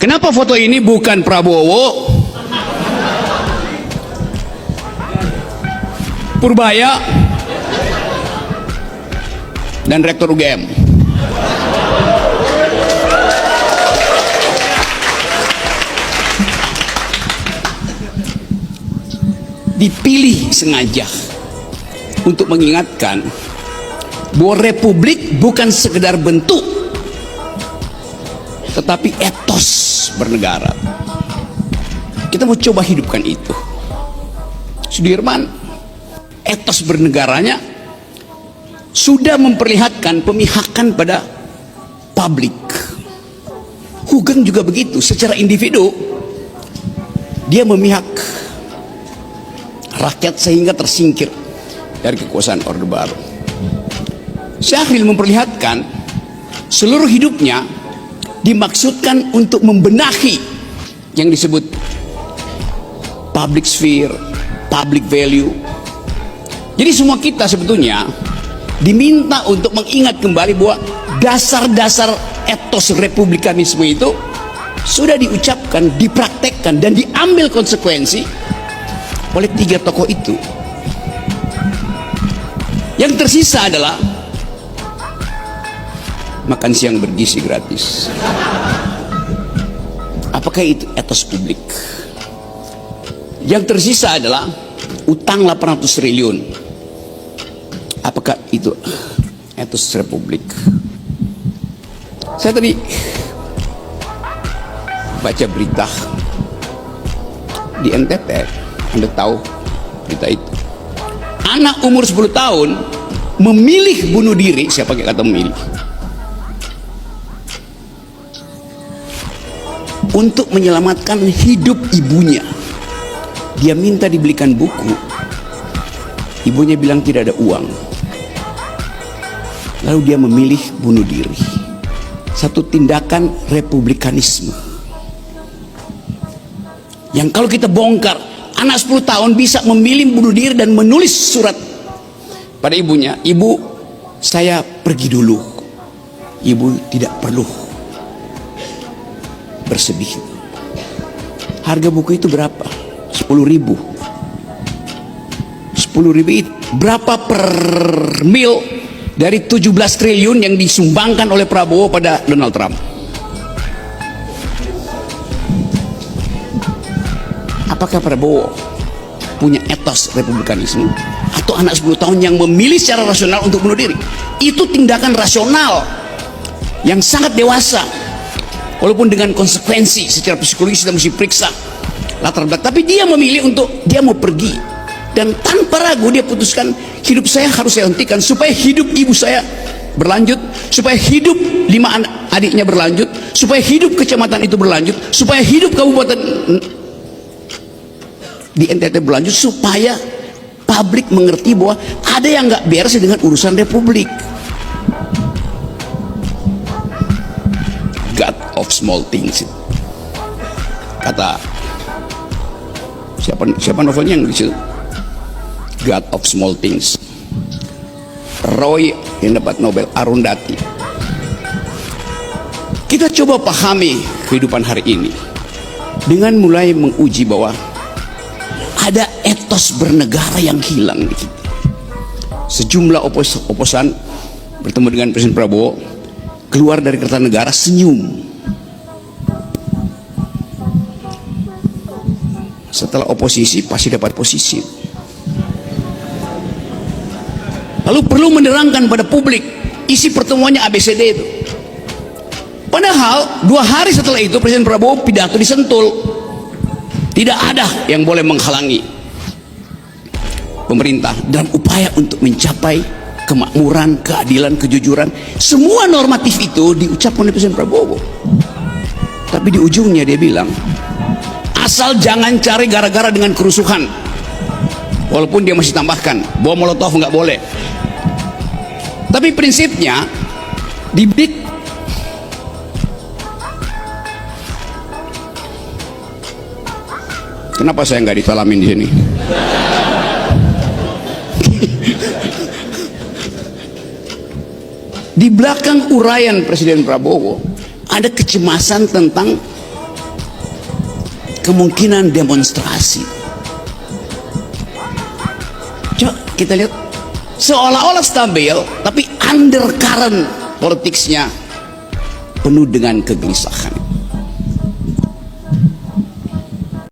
Kenapa foto ini bukan Prabowo, Purbaya, dan Rektor UGM? Dipilih sengaja untuk mengingatkan bahwa republik bukan sekedar bentuk, tetapi etos bernegara. Kita mau coba hidupkan itu. Sudirman, etos bernegaranya sudah memperlihatkan pemihakan pada publik. Hugeng juga begitu, secara individu dia memihak rakyat sehingga tersingkir dari kekuasaan Orde Baru. Syahril memperlihatkan seluruh hidupnya dimaksudkan untuk membenahi yang disebut public sphere, public value. Jadi semua kita sebetulnya diminta untuk mengingat kembali bahwa dasar-dasar etos republikanisme itu sudah diucapkan, dipraktekkan, dan diambil konsekuensi oleh tiga tokoh itu. Yang tersisa adalah makan siang bergizi gratis. Apakah itu etos publik? Yang tersisa adalah utang 800 triliun. Apakah itu etos republik? Saya tadi baca berita di NTT. Anda tahu berita itu? Anak umur 10 tahun memilih bunuh diri. Saya pakai kata memilih, untuk menyelamatkan hidup ibunya. Dia minta dibelikan buku. Ibunya bilang tidak ada uang. Lalu dia memilih bunuh diri. Satu tindakan republikanisme yang kalau kita bongkar, anak 10 tahun bisa memilih bunuh diri dan menulis surat pada ibunya, "Ibu, saya pergi dulu. Ibu tidak perlu bersedih." Harga buku itu berapa? 10.000. 10.000 itu berapa per mil dari 17 triliun yang disumbangkan oleh Prabowo pada Donald Trump? Apakah Prabowo punya etos republikanisme, atau anak 10 tahun yang memilih secara rasional untuk bunuh diri? Itu tindakan rasional yang sangat dewasa, walaupun dengan konsekuensi secara psikologis kita mesti periksa latar belakang. Tapi dia memilih untuk, dia mau pergi, dan tanpa ragu dia putuskan, hidup saya harus saya hentikan supaya hidup ibu saya berlanjut, supaya hidup 5 adiknya berlanjut, supaya hidup kecamatan itu berlanjut, supaya hidup kabupaten di NTT berlanjut, supaya publik mengerti bahwa ada yang nggak beres dengan urusan republik. God of small things, kata siapa novelnya yang disitu? God of small things. Roy yang dapat Nobel, Arundhati. Kita coba pahami kehidupan hari ini dengan mulai menguji bahwa ada etos bernegara yang hilang di kita. Sejumlah oposan bertemu dengan Presiden Prabowo, keluar dari Kertanegara senyum. Setelah oposisi pasti dapat posisi. Lalu perlu menerangkan pada publik isi pertemuannya ABCD itu. Padahal 2 hari setelah itu Presiden Prabowo pidato di Sentul. Tidak ada yang boleh menghalangi pemerintah dalam upaya untuk mencapai kemakmuran, keadilan, kejujuran. Semua normatif itu diucapkan oleh Presiden Prabowo. Tapi di ujungnya dia bilang, asal jangan cari gara-gara dengan kerusuhan. Walaupun dia masih tambahkan, bom molotov nggak boleh. Tapi prinsipnya dibidik. Kenapa saya nggak disalamin di sini? Di belakang uraian Presiden Prabowo ada kecemasan tentang kemungkinan demonstrasi. Coba kita lihat, seolah-olah stabil, tapi undercurrent politiknya penuh dengan kegelisahan.